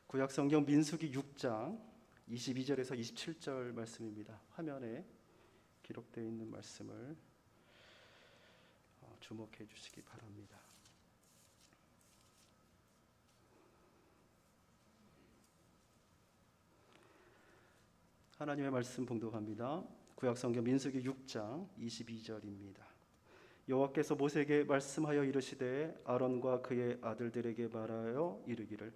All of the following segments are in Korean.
구약성경 민수기 6장 22절에서 27절 말씀입니다. 화면에 기록되어 있는 말씀을 주목해 주시기 바랍니다. 하나님의 말씀 봉독합니다. 구약성경 민수기 6장 22절입니다. 여호와께서 모세에게 말씀하여 이르시되 아론과 그의 아들들에게 말하여 이르기를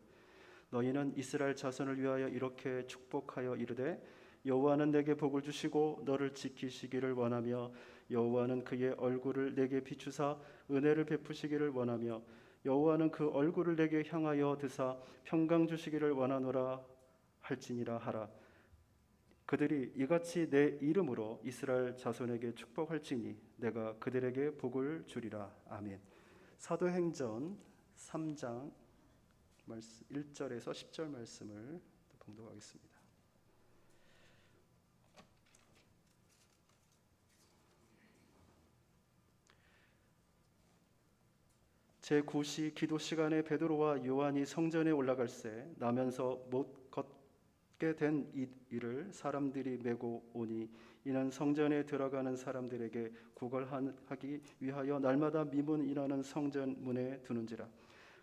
너희는 이스라엘 자손을 위하여 이렇게 축복하여 이르되 여호와는 내게 복을 주시고 너를 지키시기를 원하며 여호와는 그의 얼굴을 내게 비추사 은혜를 베푸시기를 원하며 여호와는 그 얼굴을 내게 향하여 드사 평강 주시기를 원하노라 할지니라 하라. 그들이 이같이 내 이름으로 이스라엘 자손에게 축복할지니 내가 그들에게 복을 주리라. 아멘. 사도행전 3장 1절에서 10절 말씀을 봉독하겠습니다. 제9시 기도 시간에 베드로와 요한이 성전에 올라갈새 나면서 못 걷게 된 이를 사람들이 메고 오니 이는 성전에 들어가는 사람들에게 구걸하기 위하여 날마다 미문이라는 성전 문에 두는지라.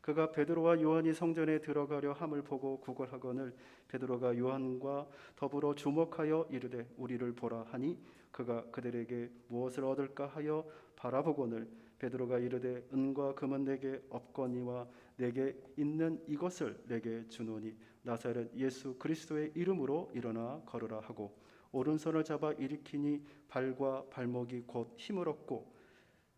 그가 베드로와 요한이 성전에 들어가려 함을 보고 구걸하거늘 베드로가 요한과 더불어 주목하여 이르되 우리를 보라 하니 그가 그들에게 무엇을 얻을까 하여 바라보거늘 베드로가 이르되 은과 금은 내게 없거니와 내게 있는 이것을 내게 주노니 나사렛 예수 그리스도의 이름으로 일어나 걸으라 하고 오른손을 잡아 일으키니 발과 발목이 곧 힘을 얻고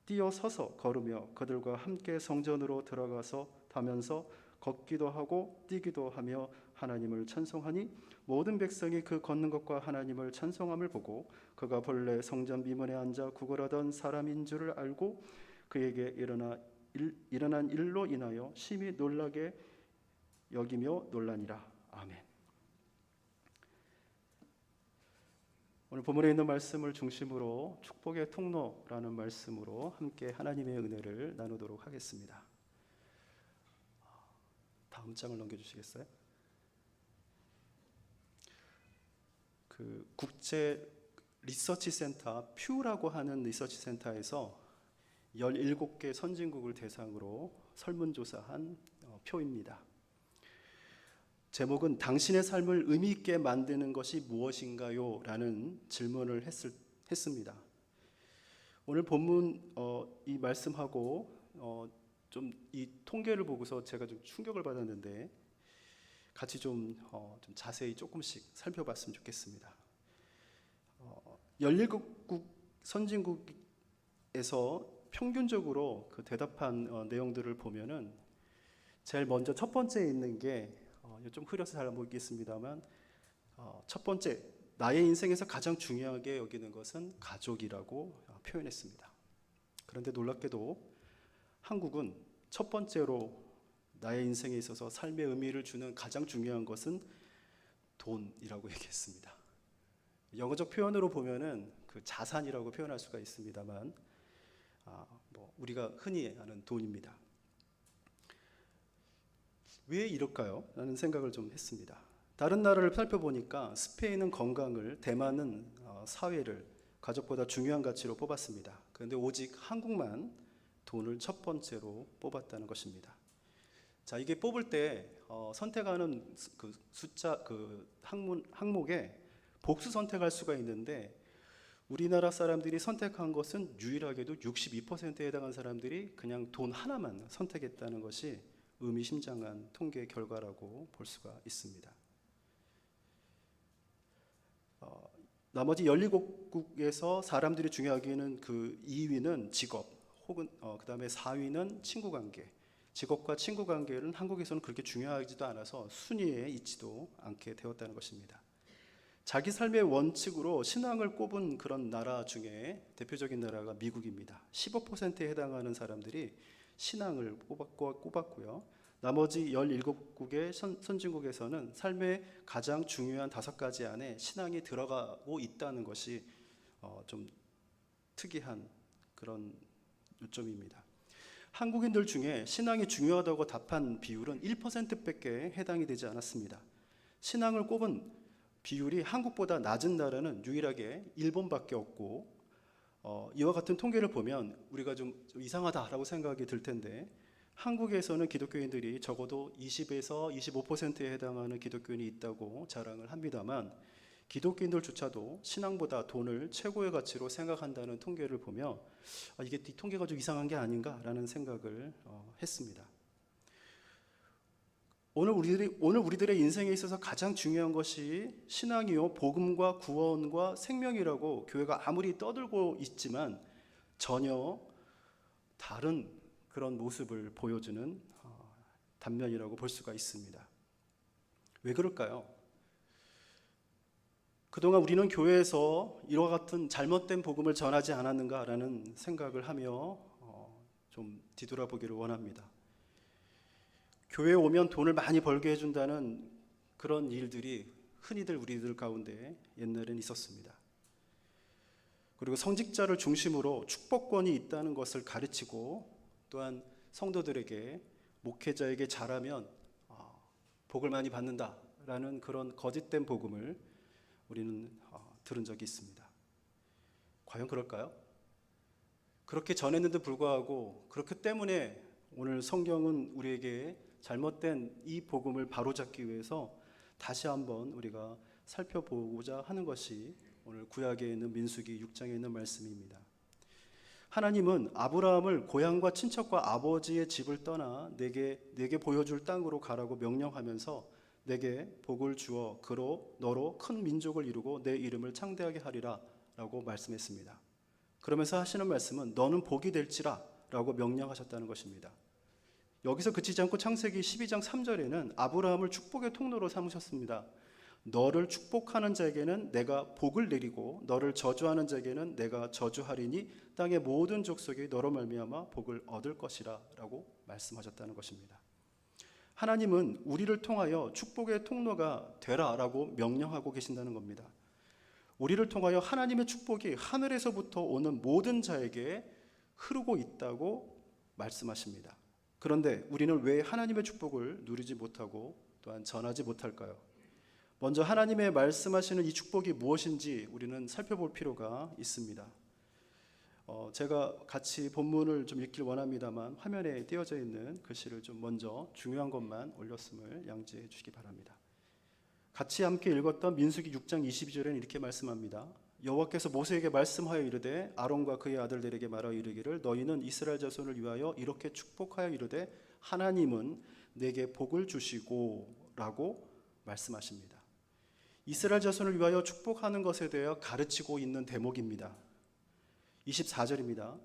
뛰어 서서 걸으며 그들과 함께 성전으로 들어가서 다면서 걷기도 하고 뛰기도 하며 하나님을 찬송하니 모든 백성이 그 걷는 것과 하나님을 찬송함을 보고 그가 본래 성전 미문에 앉아 구걸하던 사람인 줄을 알고 그에게 일어난 일로 인하여 심히 놀라게 여기며 놀라니라. 아멘. 오늘 본문에 있는 말씀을 중심으로 축복의 통로라는 말씀으로 함께 하나님의 은혜를 나누도록 하겠습니다. 다음 장을 넘겨주시겠어요? 그 국제 리서치 센터 퓨라고 하는 리서치 센터에서 17개 선진국을 대상으로 설문조사한 표입니다. 제목은 당신의 삶을 의미 있게 만드는 것이 무엇인가요? 라는 질문을 했습니다. 오늘 본문 이 말씀하고 좀 이 통계를 보고서 제가 좀 충격을 받았는데 같이 좀 자세히 조금씩 살펴봤으면 좋겠습니다. 17국 선진국에서 평균적으로 그 대답한 내용들을 보면은 제일 먼저 첫 번째에 있는 게 좀 흐려서 잘 안 보이겠습니다만 첫 번째 나의 인생에서 가장 중요하게 여기는 것은 가족이라고 표현했습니다. 그런데 놀랍게도 한국은 첫 번째로 나의 인생에 있어서 삶의 의미를 주는 가장 중요한 것은 돈이라고 얘기했습니다. 영어적 표현으로 보면은 그 자산이라고 표현할 수가 있습니다만 우리가 흔히 아는 돈입니다. 왜 이럴까요? 라는 생각을 좀 했습니다. 다른 나라를 살펴보니까 스페인은 건강을, 대만은 사회를 가족보다 중요한 가치로 뽑았습니다. 그런데 오직 한국만 돈을 첫 번째로 뽑았다는 것입니다. 자, 이게 뽑을 때 선택하는 그 숫자, 그 항목에 복수 선택할 수가 있는데 우리나라 사람들이 선택한 것은 유일하게도 62%에 해당한 사람들이 그냥 돈 하나만 선택했다는 것이 의미심장한 통계 결과라고 볼 수가 있습니다. 나머지 17국에서 사람들이 중요하게 여기는 그 2위는 직업, 혹은 그 다음에 4위는 친구관계. 직업과 친구관계는 한국에서는 그렇게 중요하지도 않아서 순위에 있지도 않게 되었다는 것입니다. 자기 삶의 원칙으로 신앙을 꼽은 그런 나라 중에 대표적인 나라가 미국입니다. 15%에 해당하는 사람들이 신앙을 꼽았고요. 나머지 17국의 선진국에서는 삶의 가장 중요한 5가지 안에 신앙이 들어가고 있다는 것이 좀 특이한 그런 요점입니다. 한국인들 중에 신앙이 중요하다고 답한 비율은 1%밖에 해당이 되지 않았습니다. 신앙을 꼽은 비율이 한국보다 낮은 나라는 유일하게 일본밖에 없고, 이와 같은 통계를 보면 우리가 좀 이상하다라고 생각이 들 텐데, 한국에서는 기독교인들이 적어도 20에서 25%에 해당하는 기독교인이 있다고 자랑을 합니다만, 기독교인들조차도 신앙보다 돈을 최고의 가치로 생각한다는 통계를 보며 이게 이 통계가 좀 이상한 게 아닌가라는 생각을 했습니다. 오늘 우리들의 인생에 있어서 가장 중요한 것이 신앙이요, 복음과 구원과 생명이라고 교회가 아무리 떠들고 있지만 전혀 다른 그런 모습을 보여주는 단면이라고 볼 수가 있습니다. 왜 그럴까요? 그동안 우리는 교회에서 이와 같은 잘못된 복음을 전하지 않았는가라는 생각을 하며 좀 뒤돌아보기를 원합니다. 교회에 오면 돈을 많이 벌게 해준다는 그런 일들이 흔히들 우리들 가운데 옛날엔 있었습니다. 그리고 성직자를 중심으로 축복권이 있다는 것을 가르치고, 또한 성도들에게 목회자에게 잘하면 복을 많이 받는다라는 그런 거짓된 복음을 우리는 들은 적이 있습니다. 과연 그럴까요? 그렇게 전했는데 불구하고 그렇기 때문에 오늘 성경은 우리에게 잘못된 이 복음을 바로잡기 위해서 다시 한번 우리가 살펴보고자 하는 것이 오늘 구약에 있는 민수기 6장에 있는 말씀입니다. 하나님은 아브라함을 고향과 친척과 아버지의 집을 떠나 내게 보여줄 땅으로 가라고 명령하면서 내게 복을 주어 그로 너로 큰 민족을 이루고 내 이름을 창대하게 하리라 라고 말씀했습니다. 그러면서 하시는 말씀은 너는 복이 될지라 라고 명령하셨다는 것입니다. 여기서 그치지 않고 창세기 12장 3절에는 아브라함을 축복의 통로로 삼으셨습니다. 너를 축복하는 자에게는 내가 복을 내리고 너를 저주하는 자에게는 내가 저주하리니 땅의 모든 족속이 너로 말미암아 복을 얻을 것이라 라고 말씀하셨다는 것입니다. 하나님은 우리를 통하여 축복의 통로가 되라라고 명령하고 계신다는 겁니다. 우리를 통하여 하나님의 축복이 하늘에서부터 오는 모든 자에게 흐르고 있다고 말씀하십니다. 그런데 우리는 왜 하나님의 축복을 누리지 못하고 또한 전하지 못할까요? 먼저 하나님의 말씀하시는 이 축복이 무엇인지 우리는 살펴볼 필요가 있습니다. 제가 같이 본문을 좀 읽길 원합니다만 화면에 띄어져 있는 글씨를 좀 먼저 중요한 것만 올렸음을 양지해 주시기 바랍니다. 같이 함께 읽었던 민수기 6장 22절에는 이렇게 말씀합니다. 여호와께서 모세에게 말씀하여 이르되 아론과 그의 아들들에게 말하여 이르기를 너희는 이스라엘 자손을 위하여 이렇게 축복하여 이르되 하나님은 내게 복을 주시고 라고 말씀하십니다. 이스라엘 자손을 위하여 축복하는 것에 대하여 가르치고 있는 대목입니다. 24절입니다.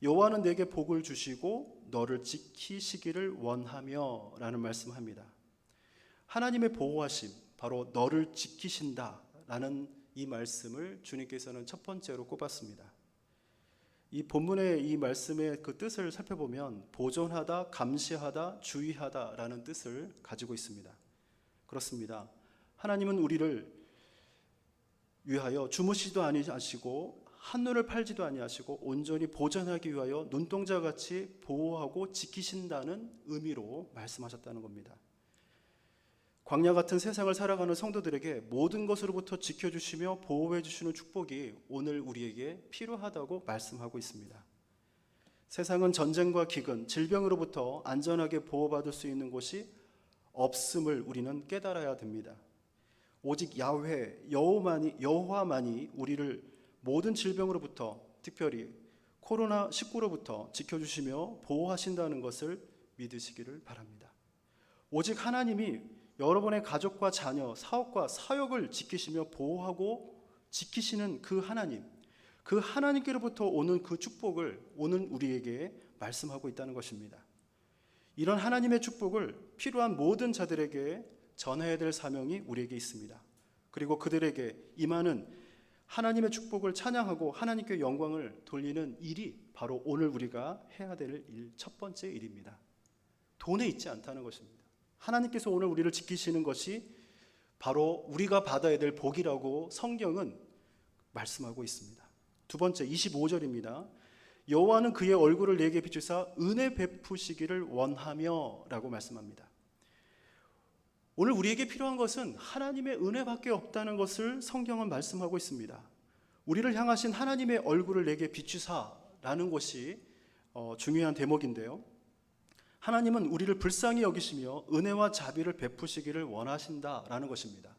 여호와는 내게 복을 주시고 너를 지키시기를 원하며 라는 말씀합니다. 하나님의 보호하심, 바로 너를 지키신다 라는 이 말씀을 주님께서는 첫 번째로 꼽았습니다. 이 본문의 이 말씀의 그 뜻을 살펴보면 보존하다, 감시하다, 주의하다 라는 뜻을 가지고 있습니다. 그렇습니다. 하나님은 우리를 위하여 주무시지도 아니하시고 한눈을 팔지도 아니하시고 온전히 보존하기 위하여 눈동자같이 보호하고 지키신다는 의미로 말씀하셨다는 겁니다. 광야 같은 세상을 살아가는 성도들에게 모든 것으로부터 지켜주시며 보호해 주시는 축복이 오늘 우리에게 필요하다고 말씀하고 있습니다. 세상은 전쟁과 기근, 질병으로부터 안전하게 보호받을 수 있는 곳이 없음을 우리는 깨달아야 됩니다. 오직 여호와만이 우리를 모든 질병으로부터, 특별히 코로나19로부터 지켜주시며 보호하신다는 것을 믿으시기를 바랍니다. 오직 하나님이 여러분의 가족과 자녀, 사업과 사역을 지키시며 보호하고 지키시는 그 하나님께로부터 오는 그 축복을 오늘 우리에게 말씀하고 있다는 것입니다. 이런 하나님의 축복을 필요한 모든 자들에게 전해야 될 사명이 우리에게 있습니다. 그리고 그들에게 임하는 하나님의 축복을 찬양하고 하나님께 영광을 돌리는 일이 바로 오늘 우리가 해야 될 첫 번째 일입니다. 돈에 있지 않다는 것입니다. 하나님께서 오늘 우리를 지키시는 것이 바로 우리가 받아야 될 복이라고 성경은 말씀하고 있습니다. 두 번째 25절입니다. 여호와는 그의 얼굴을 내게 비추사 은혜 베푸시기를 원하며 라고 말씀합니다. 오늘 우리에게 필요한 것은 하나님의 은혜밖에 없다는 것을 성경은 말씀하고 있습니다. 우리를 향하신 하나님의 얼굴을 내게 비추사라는 것이 중요한 대목인데요. 하나님은 우리를 불쌍히 여기시며 은혜와 자비를 베푸시기를 원하신다라는 것입니다.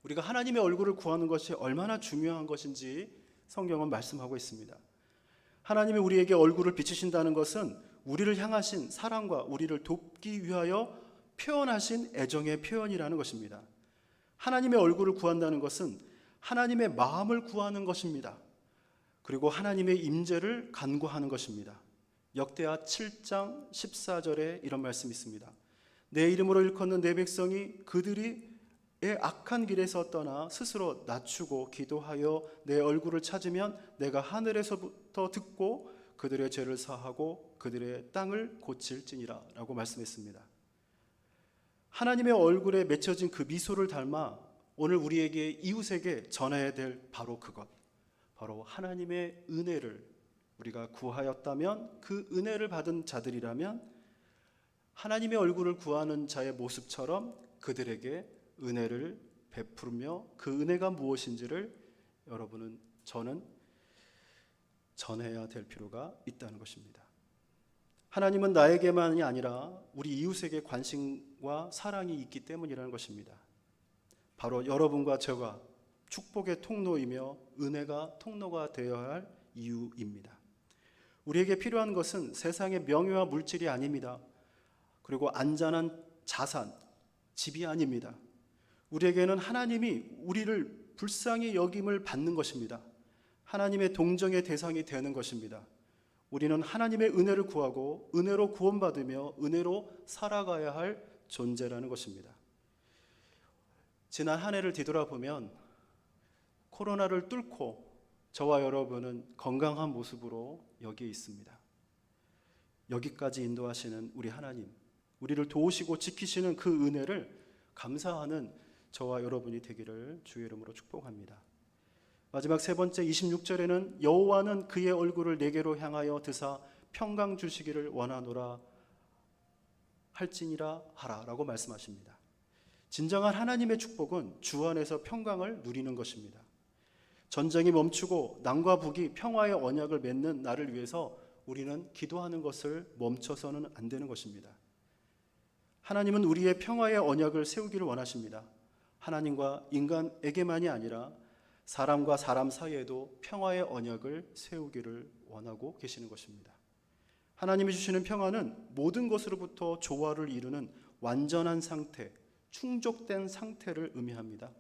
우리가 하나님의 얼굴을 구하는 것이 얼마나 중요한 것인지 성경은 말씀하고 있습니다. 하나님이 우리에게 얼굴을 비추신다는 것은 우리를 향하신 사랑과 우리를 돕기 위하여 표현하신 애정의 표현이라는 것입니다. 하나님의 얼굴을 구한다는 것은 하나님의 마음을 구하는 것입니다. 그리고 하나님의 임재를 간구하는 것입니다. 역대하 7장 14절에 이런 말씀이 있습니다. 내 이름으로 일컫는 내 백성이 그들이 악한 길에서 떠나 스스로 낮추고 기도하여 내 얼굴을 찾으면 내가 하늘에서부터 듣고 그들의 죄를 사하고 그들의 땅을 고칠지니라 라고 말씀했습니다. 하나님의 얼굴에 맺혀진 그 미소를 닮아 오늘 우리에게 이웃에게 전해야 될 바로 그것, 바로 하나님의 은혜를 우리가 구하였다면, 그 은혜를 받은 자들이라면 하나님의 얼굴을 구하는 자의 모습처럼 그들에게 은혜를 베푸며 그 은혜가 무엇인지를 여러분은, 저는 전해야 될 필요가 있다는 것입니다. 하나님은 나에게만이 아니라 우리 이웃에게 관심과 사랑이 있기 때문이라는 것입니다. 바로 여러분과 제가 축복의 통로이며 은혜가 통로가 되어야 할 이유입니다. 우리에게 필요한 것은 세상의 명예와 물질이 아닙니다. 그리고 안전한 자산, 집이 아닙니다. 우리에게는 하나님이 우리를 불쌍히 여김을 받는 것입니다. 하나님의 동정의 대상이 되는 것입니다. 우리는 하나님의 은혜를 구하고 은혜로 구원받으며 은혜로 살아가야 할 존재라는 것입니다. 지난 한 해를 뒤돌아보면 코로나를 뚫고 저와 여러분은 건강한 모습으로 여기에 있습니다. 여기까지 인도하시는 우리 하나님, 우리를 도우시고 지키시는 그 은혜를 감사하는 저와 여러분이 되기를 주의 이름으로 축복합니다. 마지막 세 번째 26절에는 여호와는 그의 얼굴을 내게로 향하여 드사 평강 주시기를 원하노라 할지니라 하라 라고 말씀하십니다. 진정한 하나님의 축복은 주 안에서 평강을 누리는 것입니다. 전쟁이 멈추고 남과 북이 평화의 언약을 맺는 날을 위해서 우리는 기도하는 것을 멈춰서는 안 되는 것입니다. 하나님은 우리의 평화의 언약을 세우기를 원하십니다. 하나님과 인간에게만이 아니라 사람과 사람 사이에도 평화의 언약을 세우기를 원하고 계시는 것입니다. 하나님이 주시는 평화는 모든 것으로부터 조화를 이루는 완전한 상태, 충족된 상태를 의미합니다.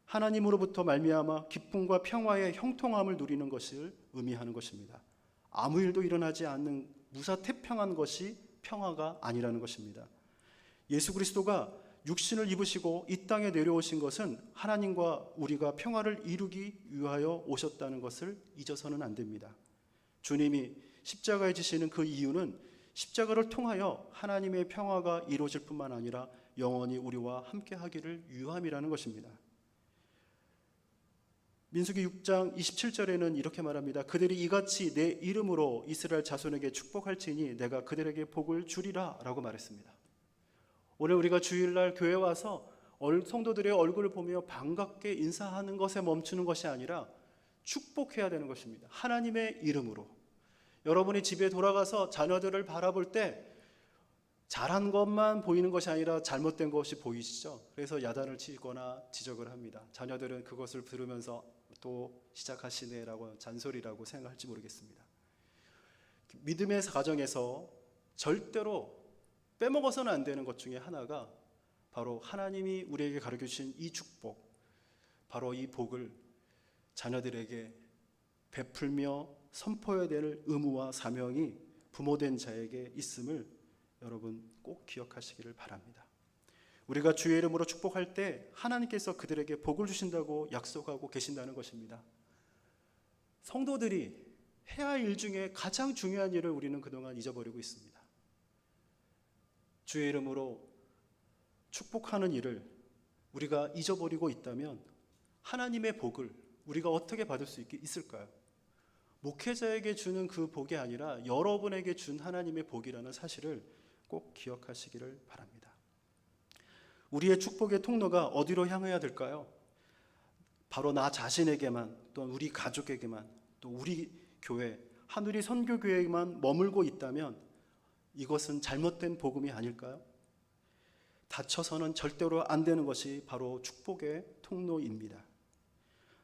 하나님으로부터 말미암아 기쁨과 평화의 형통함을 누리는 것을 의미하는 것입니다. 아무 일도 일어나지 않는 무사태평한 것이 평화가 아니라는 것입니다. 예수 그리스도가 육신을 입으시고 이 땅에 내려오신 것은 하나님과 우리가 평화를 이루기 위하여 오셨다는 것을 잊어서는 안 됩니다. 주님이 십자가에 지시는 그 이유는 십자가를 통하여 하나님의 평화가 이루어질 뿐만 아니라 영원히 우리와 함께 하기를 위함이라는 것입니다. 민수기 6장 27절에는 이렇게 말합니다. 그들이 이같이 내 이름으로 이스라엘 자손에게 축복할지니 내가 그들에게 복을 주리라 라고 말했습니다. 오늘 우리가 주일날 교회 와서 성도들의 얼굴을 보며 반갑게 인사하는 것에 멈추는 것이 아니라 축복해야 되는 것입니다. 하나님의 이름으로. 여러분이 집에 돌아가서 자녀들을 바라볼 때 잘한 것만 보이는 것이 아니라 잘못된 것이 보이시죠? 그래서 야단을 치거나 지적을 합니다. 자녀들은 그것을 들으면서 또 시작하시네라고 잔소리라고 생각할지 모르겠습니다. 믿음의 가정에서 절대로 빼먹어서는 안 되는 것 중에 하나가 바로 하나님이 우리에게 가르쳐 주신 이 축복, 바로 이 복을 자녀들에게 베풀며 선포해야 될 의무와 사명이 부모된 자에게 있음을 여러분 꼭 기억하시기를 바랍니다. 우리가 주의 이름으로 축복할 때 하나님께서 그들에게 복을 주신다고 약속하고 계신다는 것입니다. 성도들이 해야 할 일 중에 가장 중요한 일을 우리는 그동안 잊어버리고 있습니다. 주의 이름으로 축복하는 일을 우리가 잊어버리고 있다면 하나님의 복을 우리가 어떻게 받을 수 있을까요? 목회자에게 주는 그 복이 아니라 여러분에게 준 하나님의 복이라는 사실을 꼭 기억하시기를 바랍니다. 우리의 축복의 통로가 어디로 향해야 될까요? 바로 나 자신에게만, 또 우리 가족에게만, 또 우리 교회, 하누리 선교교회에만 머물고 있다면 이것은 잘못된 복음이 아닐까요? 닫혀서는 절대로 안 되는 것이 바로 축복의 통로입니다.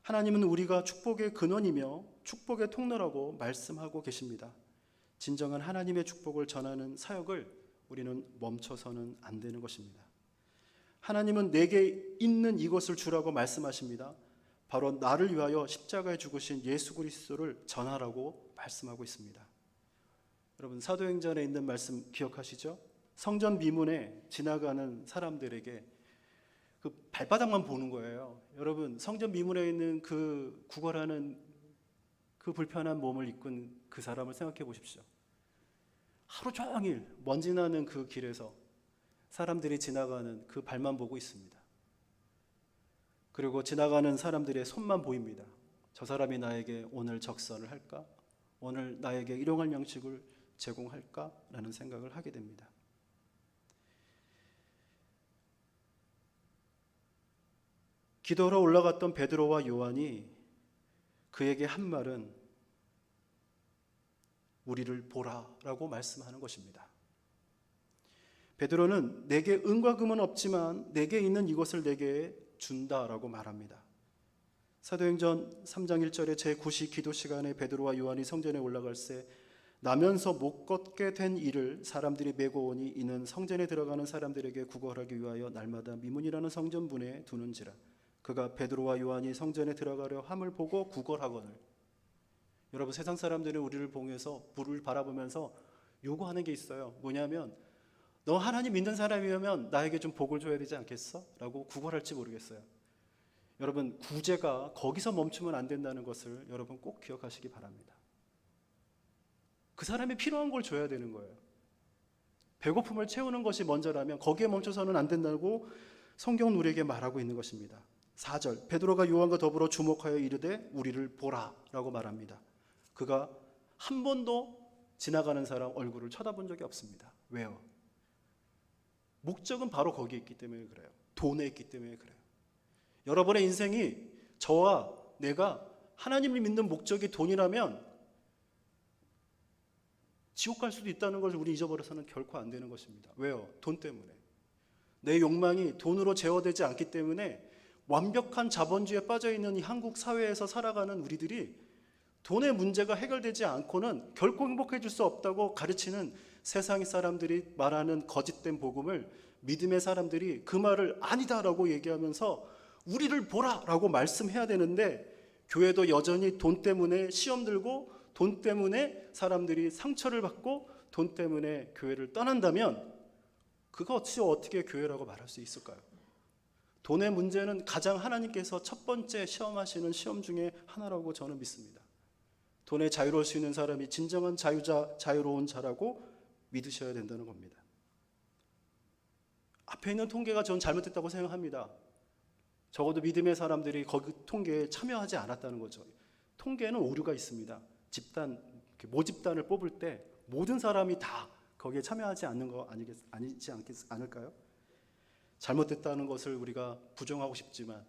하나님은 우리가 축복의 근원이며 축복의 통로라고 말씀하고 계십니다. 진정한 하나님의 축복을 전하는 사역을 우리는 멈춰서는 안 되는 것입니다. 하나님은 내게 있는 이것을 주라고 말씀하십니다. 바로 나를 위하여 십자가에 죽으신 예수 그리스도를 전하라고 말씀하고 있습니다. 여러분, 사도행전에 있는 말씀 기억하시죠? 성전 미문에 지나가는 사람들에게 그 발바닥만 보는 거예요. 여러분, 성전 미문에 있는 그 구걸하는 그 불편한 몸을 이끈 그 사람을 생각해 보십시오. 하루 종일 먼지 나는 그 길에서 사람들이 지나가는 그 발만 보고 있습니다. 그리고 지나가는 사람들의 손만 보입니다. 저 사람이 나에게 오늘 적선을 할까? 오늘 나에게 일용할 양식을 제공할까? 라는 생각을 하게 됩니다. 기도하러 올라갔던 베드로와 요한이 그에게 한 말은 우리를 보라라고 말씀하는 것입니다. 베드로는 내게 은과 금은 없지만 내게 있는 이것을 내게 준다라고 말합니다. 사도행전 3장 1절에 제9시 기도 시간에 베드로와 요한이 성전에 올라갈새 나면서 못 걷게 된 이를 사람들이 메고 오니 이는 성전에 들어가는 사람들에게 구걸하기 위하여 날마다 미문이라는 성전문에 두는지라. 그가 베드로와 요한이 성전에 들어가려 함을 보고 구걸하거늘. 여러분, 세상 사람들은 우리를 보면서 불을 바라보면서 요구하는 게 있어요. 뭐냐면 너 하나님 믿는 사람이면 나에게 좀 복을 줘야 되지 않겠어? 라고 구걸할지 모르겠어요. 여러분, 구제가 거기서 멈추면 안 된다는 것을 여러분 꼭 기억하시기 바랍니다. 그 사람이 필요한 걸 줘야 되는 거예요. 배고픔을 채우는 것이 먼저라면 거기에 멈춰서는 안 된다고 성경은 우리에게 말하고 있는 것입니다. 4절, 베드로가 요한과 더불어 주목하여 이르되 우리를 보라 라고 말합니다. 그가 한 번도 지나가는 사람 얼굴을 쳐다본 적이 없습니다. 왜요? 목적은 바로 거기에 있기 때문에 그래요. 돈에 있기 때문에 그래요. 여러분의 인생이 저와 내가 하나님을 믿는 목적이 돈이라면 지옥 갈 수도 있다는 것을 우리 잊어버려서는 결코 안 되는 것입니다. 왜요? 돈 때문에. 내 욕망이 돈으로 제어되지 않기 때문에 완벽한 자본주의에 빠져있는 이 한국 사회에서 살아가는 우리들이 돈의 문제가 해결되지 않고는 결코 행복해질 수 없다고 가르치는 세상의 사람들이 말하는 거짓된 복음을 믿음의 사람들이 그 말을 아니다라고 얘기하면서 우리를 보라라고 말씀해야 되는데 교회도 여전히 돈 때문에 시험 들고 돈 때문에 사람들이 상처를 받고 돈 때문에 교회를 떠난다면 그것이 어떻게 교회라고 말할 수 있을까요? 돈의 문제는 가장 하나님께서 첫 번째 시험하시는 시험 중에 하나라고 저는 믿습니다. 돈에 자유로울 수 있는 사람이 진정한 자유자, 자유로운 자라고 믿으셔야 된다는 겁니다. 앞에 있는 통계가 전 잘못됐다고 생각합니다. 적어도 믿음의 사람들이 거기 통계에 참여하지 않았다는 거죠. 통계에는 오류가 있습니다. 집단, 모집단을 뽑을 때 모든 사람이 다 거기에 참여하지 않는 거 아니지 않을까요? 잘못됐다는 것을 우리가 부정하고 싶지만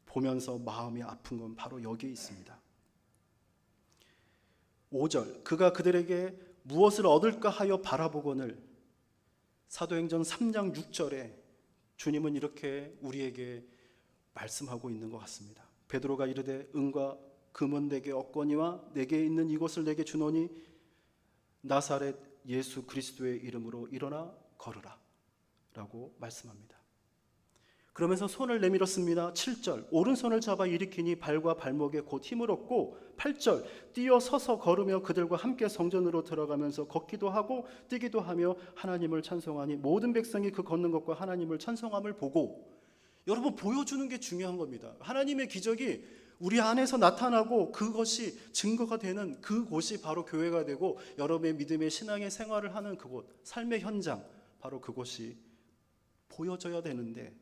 보면서 마음이 아픈 건 바로 여기에 있습니다. 5절, 그가 그들에게 무엇을 얻을까 하여 바라보거늘. 사도행전 3장 6절에 주님은 이렇게 우리에게 말씀하고 있는 것 같습니다. 베드로가 이르되 은과 금은 내게 없거니와 내게 있는 이것을 내게 주노니 나사렛 예수 그리스도의 이름으로 일어나 걸으라 라고 말씀합니다. 그러면서 손을 내밀었습니다. 7절, 오른손을 잡아 일으키니 발과 발목에 곧 힘을 얻고 8절, 뛰어 서서 걸으며 그들과 함께 성전으로 들어가면서 걷기도 하고 뛰기도 하며 하나님을 찬송하니 모든 백성이 그 걷는 것과 하나님을 찬송함을 보고. 여러분, 보여주는 게 중요한 겁니다. 하나님의 기적이 우리 안에서 나타나고 그것이 증거가 되는 그곳이 바로 교회가 되고 여러분의 믿음의 신앙의 생활을 하는 그곳, 삶의 현장, 바로 그곳이 보여져야 되는데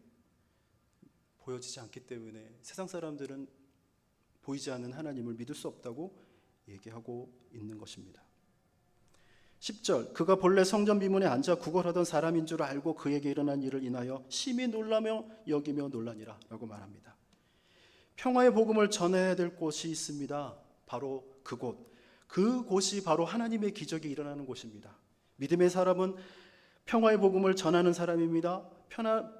보여지지 않기 때문에 세상 사람들은 보이지 않는 하나님을 믿을 수 없다고 얘기하고 있는 것입니다. 10절, 그가 본래 성전 비문에 앉아 구걸하던 사람인 줄 알고 그에게 일어난 일을 인하여 심히 놀라며 여기며 놀라니라 라고 말합니다. 평화의 복음을 전해야 될 곳이 있습니다. 바로 그곳이 바로 하나님의 기적이 일어나는 곳입니다. 믿음의 사람은 평화의 복음을 전하는 사람입니다.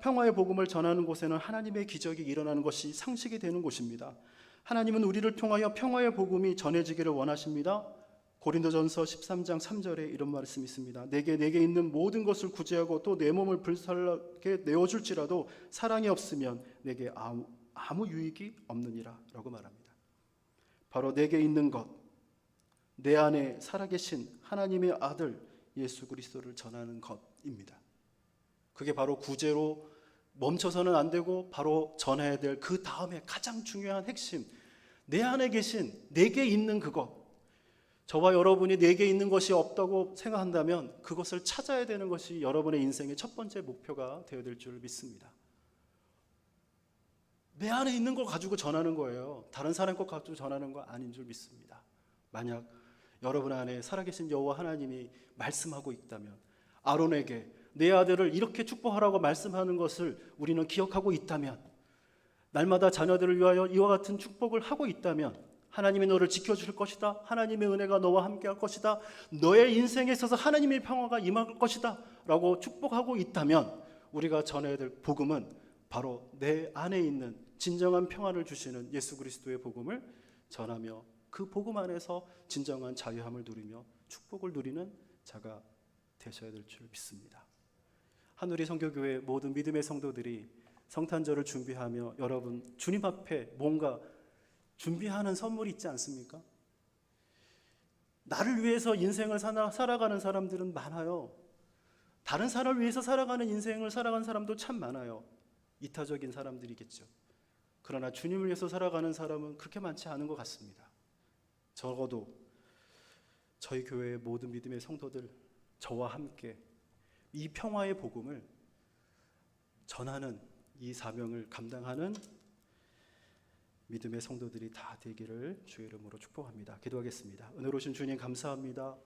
평화의 복음을 전하는 곳에는 하나님의 기적이 일어나는 것이 상식이 되는 곳입니다. 하나님은 우리를 통하여 평화의 복음이 전해지기를 원하십니다. 고린도전서 13장 3절에 이런 말씀이 있습니다. 내게 있는 모든 것을 구제하고 또 내 몸을 불살라게 내어줄지라도 사랑이 없으면 내게 아무 유익이 없느니라 라고 말합니다. 바로 내게 있는 것, 내 안에 살아계신 하나님의 아들 예수 그리스도를 전하는 것입니다. 그게 바로 구제로 멈춰서는 안 되고 바로 전해야 될 그 다음에 가장 중요한 핵심, 내 안에 계신 내게 있는 그것. 저와 여러분이 내게 있는 것이 없다고 생각한다면 그것을 찾아야 되는 것이 여러분의 인생의 첫 번째 목표가 되어야 될 줄 믿습니다. 내 안에 있는 걸 가지고 전하는 거예요. 다른 사람 것 가지고 전하는 거 아닌 줄 믿습니다. 만약 여러분 안에 살아계신 여호와 하나님이 말씀하고 있다면, 아론에게 내 아들을 이렇게 축복하라고 말씀하는 것을 우리는 기억하고 있다면, 날마다 자녀들을 위하여 이와 같은 축복을 하고 있다면 하나님이 너를 지켜줄 것이다, 하나님의 은혜가 너와 함께 할 것이다, 너의 인생에 있어서 하나님의 평화가 임할 것이다 라고 축복하고 있다면, 우리가 전해야 될 복음은 바로 내 안에 있는 진정한 평화를 주시는 예수 그리스도의 복음을 전하며 그 복음 안에서 진정한 자유함을 누리며 축복을 누리는 자가 되셔야 될 줄 믿습니다. 한우리 선교교회 모든 믿음의 성도들이 성탄절을 준비하며 여러분 주님 앞에 뭔가 준비하는 선물이 있지 않습니까? 나를 위해서 인생을 살아가는 사람들은 많아요. 다른 사람을 위해서 살아가는 인생을 살아가는 사람도 참 많아요. 이타적인 사람들이겠죠. 그러나 주님을 위해서 살아가는 사람은 그렇게 많지 않은 것 같습니다. 적어도 저희 교회의 모든 믿음의 성도들, 저와 함께 이 평화의 복음을 전하는 이 사명을 감당하는 믿음의 성도들이 다 되기를 주의 이름으로 축복합니다. 기도하겠습니다. 은혜로우신 주님 감사합니다.